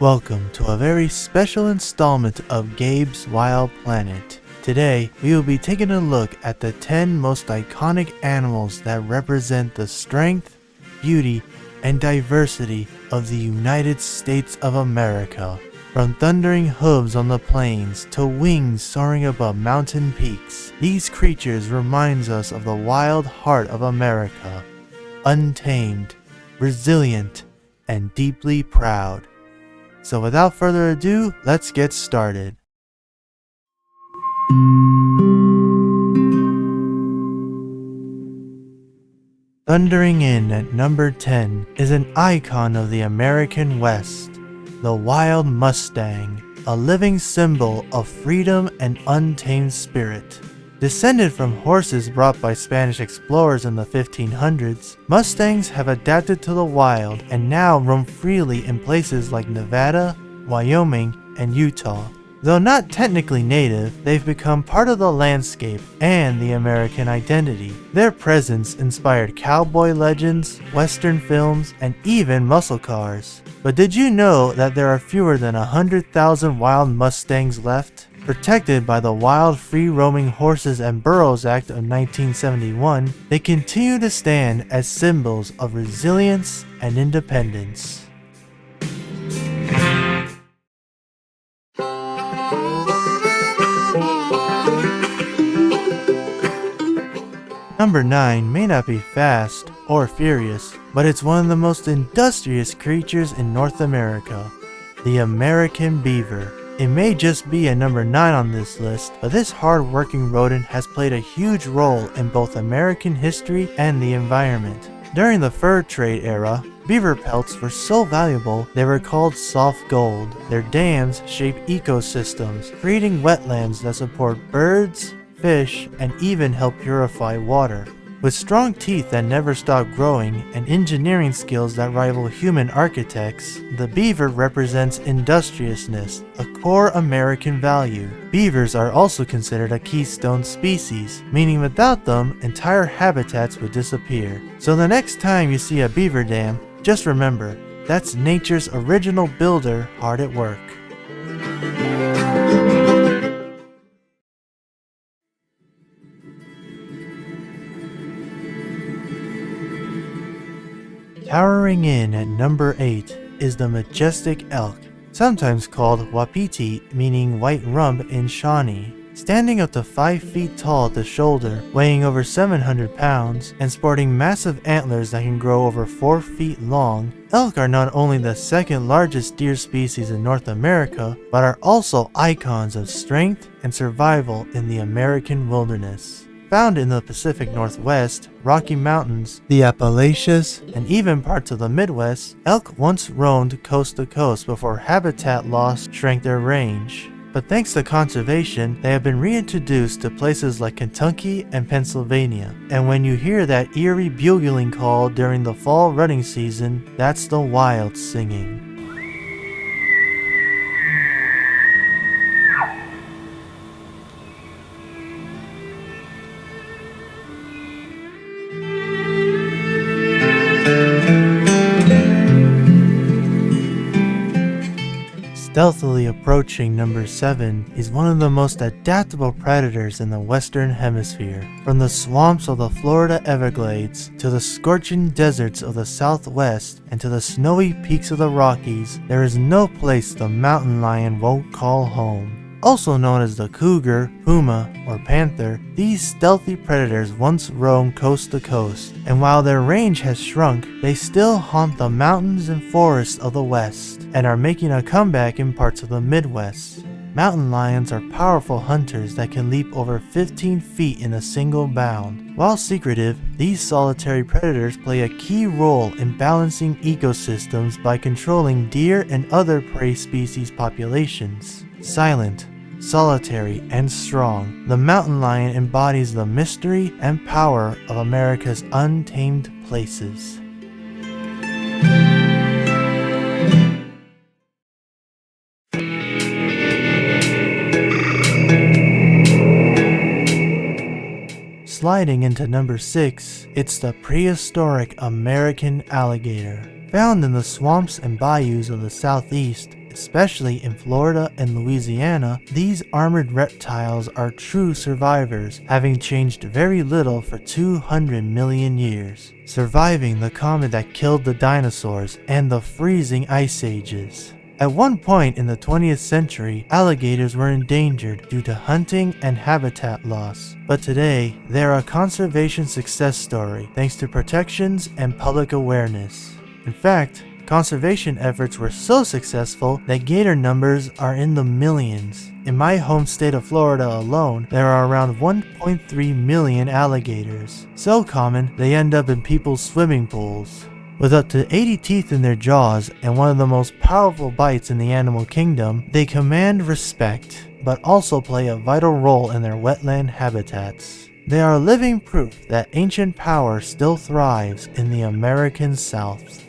Welcome to a very special installment of Gabe's Wild Planet. Today, we will be taking a look at the 10 most iconic animals that represent the strength, beauty, and diversity of the United States of America. From thundering hooves on the plains to wings soaring above mountain peaks, these creatures reminds us of the wild heart of America, untamed, resilient, and deeply proud. So without further ado, let's get started. Thundering in at number 10 is an icon of the American West, the wild Mustang, a living symbol of freedom and untamed spirit. Descended from horses brought by Spanish explorers in the 1500s, Mustangs have adapted to the wild and now roam freely in places like Nevada, Wyoming, and Utah. Though not technically native, they've become part of the landscape and the American identity. Their presence inspired cowboy legends, western films, and even muscle cars. But did you know that there are fewer than 100,000 wild Mustangs left? Protected by the Wild Free-Roaming Horses and Burros Act of 1971, they continue to stand as symbols of resilience and independence. Number 9 may not be fast or furious, but it's one of the most industrious creatures in North America, the American beaver. It may just be a number 9 on this list, but this hard-working rodent has played a huge role in both American history and the environment. During the fur trade era, beaver pelts were so valuable they were called soft gold. Their dams shape ecosystems, creating wetlands that support birds, fish, and even help purify water. With strong teeth that never stop growing and engineering skills that rival human architects, the beaver represents industriousness, a core American value. Beavers are also considered a keystone species, meaning without them, entire habitats would disappear. So the next time you see a beaver dam, just remember, that's nature's original builder hard at work. Towering in at number 8 is the majestic elk, sometimes called wapiti, meaning white rump in Shawnee. Standing up to 5 feet tall at the shoulder, weighing over 700 pounds, and sporting massive antlers that can grow over 4 feet long, elk are not only the second largest deer species in North America, but are also icons of strength and survival in the American wilderness. Found in the Pacific Northwest, Rocky Mountains, the Appalachians, and even parts of the Midwest, elk once roamed coast to coast before habitat loss shrank their range. But thanks to conservation, they have been reintroduced to places like Kentucky and Pennsylvania. And when you hear that eerie bugling call during the fall rutting season, that's the wild singing. Stealthily approaching number 7 is one of the most adaptable predators in the Western Hemisphere. From the swamps of the Florida Everglades to the scorching deserts of the Southwest and to the snowy peaks of the Rockies, there is no place the mountain lion won't call home. Also known as the cougar, puma, or panther, these stealthy predators once roamed coast to coast, and while their range has shrunk, they still haunt the mountains and forests of the West, and are making a comeback in parts of the Midwest. Mountain lions are powerful hunters that can leap over 15 feet in a single bound. While secretive, these solitary predators play a key role in balancing ecosystems by controlling deer and other prey species populations. Silent, solitary, and strong, the mountain lion embodies the mystery and power of America's untamed places. Sliding into number 6, it's the prehistoric American alligator. Found in the swamps and bayous of the southeast, Especially in Florida and Louisiana, these armored reptiles are true survivors, having changed very little for 200 million years, surviving the comet that killed the dinosaurs and the freezing ice ages. At one point in the 20th century, alligators were endangered due to hunting and habitat loss, but today they're a conservation success story thanks to protections and public awareness. In fact, conservation efforts were so successful that gator numbers are in the millions. In my home state of Florida alone, there are around 1.3 million alligators. So common, they end up in people's swimming pools. With up to 80 teeth in their jaws and one of the most powerful bites in the animal kingdom, they command respect, but also play a vital role in their wetland habitats. They are living proof that ancient power still thrives in the American South.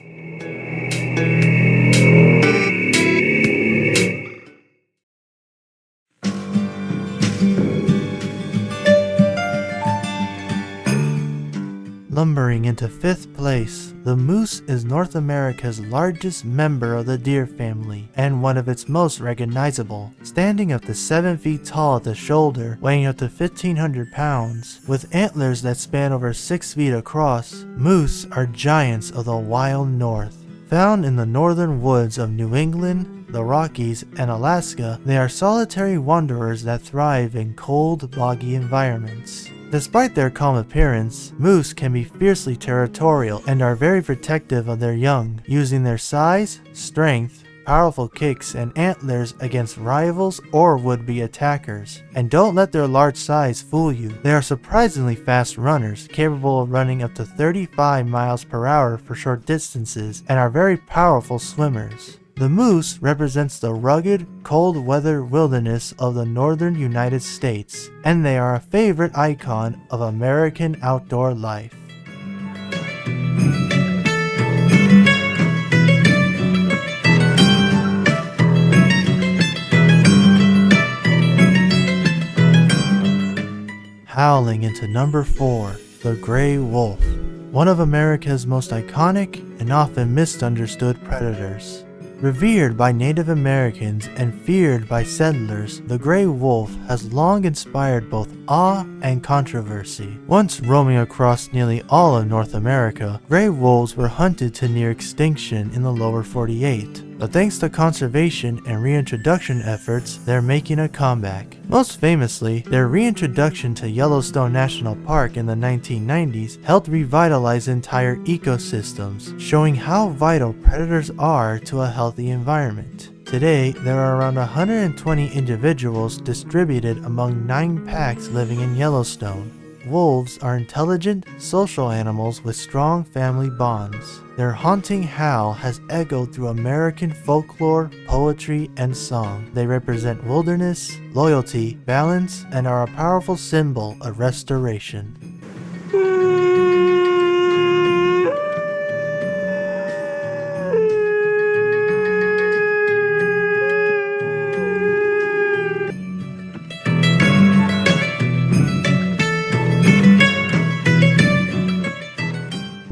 Lumbering into 5th place, the moose is North America's largest member of the deer family and one of its most recognizable. Standing up to 7 feet tall at the shoulder, weighing up to 1,500 pounds, with antlers that span over 6 feet across, moose are giants of the wild north. Found in the northern woods of New England, the Rockies, and Alaska, they are solitary wanderers that thrive in cold, boggy environments. Despite their calm appearance, moose can be fiercely territorial and are very protective of their young, using their size, strength, powerful kicks, and antlers against rivals or would-be attackers. And don't let their large size fool you. They are surprisingly fast runners, capable of running up to 35 miles per hour for short distances, and are very powerful swimmers. The moose represents the rugged, cold-weather wilderness of the northern United States, and they are a favorite icon of American outdoor life. Howling into number 4, the gray wolf, one of America's most iconic and often misunderstood predators. Revered by Native Americans and feared by settlers, the gray wolf has long inspired both awe and controversy. Once roaming across nearly all of North America, gray wolves were hunted to near extinction in the lower 48. But thanks to conservation and reintroduction efforts, they're making a comeback. Most famously, their reintroduction to Yellowstone National Park in the 1990s helped revitalize entire ecosystems, showing how vital predators are to a healthy environment. Today, there are around 120 individuals distributed among 9 packs living in Yellowstone. Wolves are intelligent, social animals with strong family bonds. Their haunting howl has echoed through American folklore, poetry, and song. They represent wilderness, loyalty, balance, and are a powerful symbol of restoration.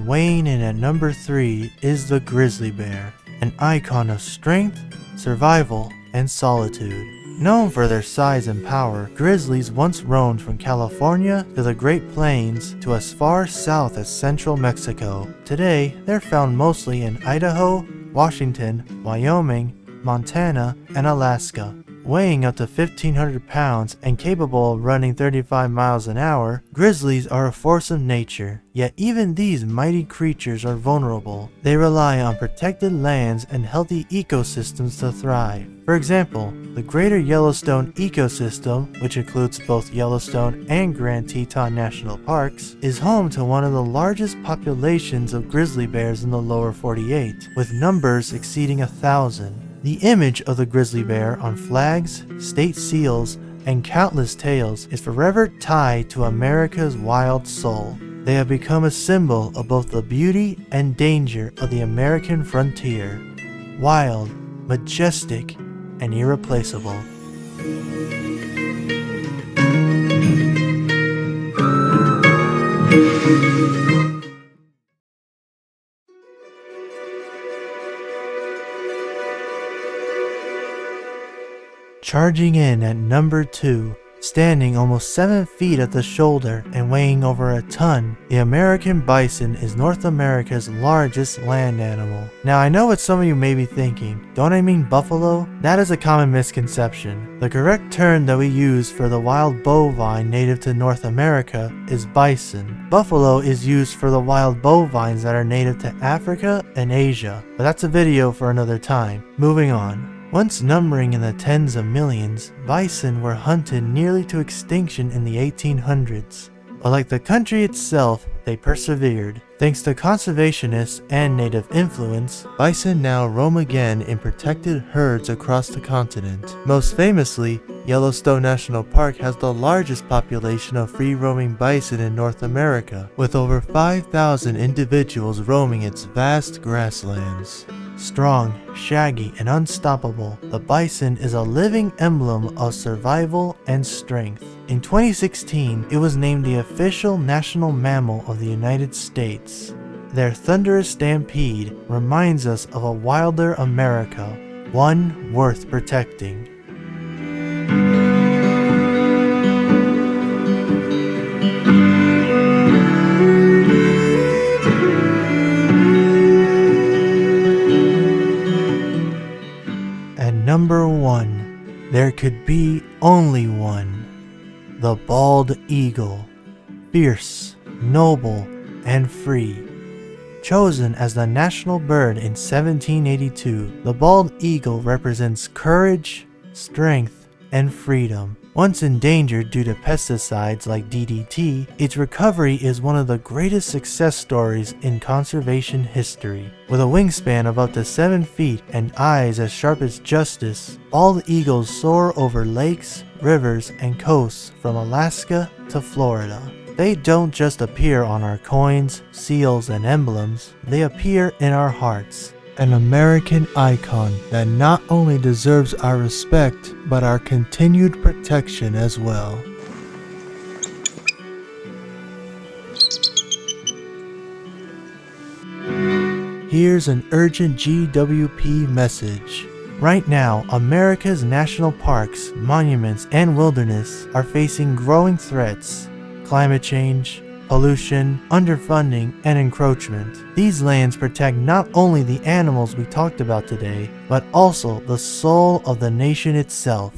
Weighing in at number 3 is the grizzly bear, an icon of strength, survival, and solitude. Known for their size and power, grizzlies once roamed from California to the Great Plains to as far south as central Mexico. Today, they're found mostly in Idaho, Washington, Wyoming, Montana, and Alaska. Weighing up to 1,500 pounds and capable of running 35 miles an hour, grizzlies are a force of nature. Yet even these mighty creatures are vulnerable. They rely on protected lands and healthy ecosystems to thrive. For example, the Greater Yellowstone ecosystem, which includes both Yellowstone and Grand Teton National Parks, is home to one of the largest populations of grizzly bears in the lower 48, with numbers exceeding 1,000. The image of the grizzly bear on flags, state seals, and countless tales is forever tied to America's wild soul. They have become a symbol of both the beauty and danger of the American frontier. Wild, majestic, and irreplaceable. Charging in at number 2, standing almost 7 feet at the shoulder and weighing over a ton, the American bison is North America's largest land animal. Now I know what some of you may be thinking, don't I mean buffalo? That is a common misconception. The correct term that we use for the wild bovine native to North America is bison. Buffalo is used for the wild bovines that are native to Africa and Asia, but that's a video for another time. Moving on. Once numbering in the tens of millions, bison were hunted nearly to extinction in the 1800s. But like the country itself, they persevered. Thanks to conservationists and native influence, bison now roam again in protected herds across the continent. Most famously, Yellowstone National Park has the largest population of free-roaming bison in North America, with over 5,000 individuals roaming its vast grasslands. Strong, shaggy, and unstoppable, the bison is a living emblem of survival and strength. In 2016, it was named the official national mammal of the United States. Their thunderous stampede reminds us of a wilder America, one worth protecting. Number 1. There could be only one. The bald eagle. Fierce, noble, and free. Chosen as the national bird in 1782, the bald eagle represents courage, strength, and freedom. Once endangered due to pesticides like DDT, its recovery is one of the greatest success stories in conservation history. With a wingspan of up to 7 feet and eyes as sharp as justice, bald eagles soar over lakes, rivers, and coasts from Alaska to Florida. They don't just appear on our coins, seals, and emblems, they appear in our hearts. An American icon that not only deserves our respect, but our continued protection as well. Here's an urgent GWP message. Right now, America's national parks, monuments, and wilderness are facing growing threats. Climate change, pollution, underfunding, and encroachment. These lands protect not only the animals we talked about today, but also the soul of the nation itself.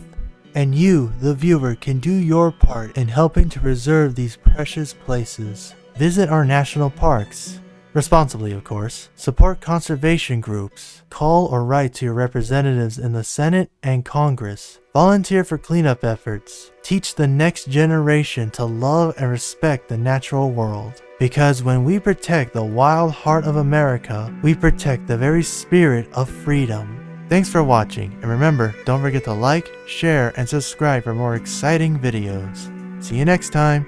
And you, the viewer, can do your part in helping to preserve these precious places. Visit our national parks. Responsibly, of course. Support conservation groups. Call or write to your representatives in the Senate and Congress. Volunteer for cleanup efforts. Teach the next generation to love and respect the natural world. Because when we protect the wild heart of America, we protect the very spirit of freedom. Thanks for watching, and remember, don't forget to like, share, and subscribe for more exciting videos. See you next time!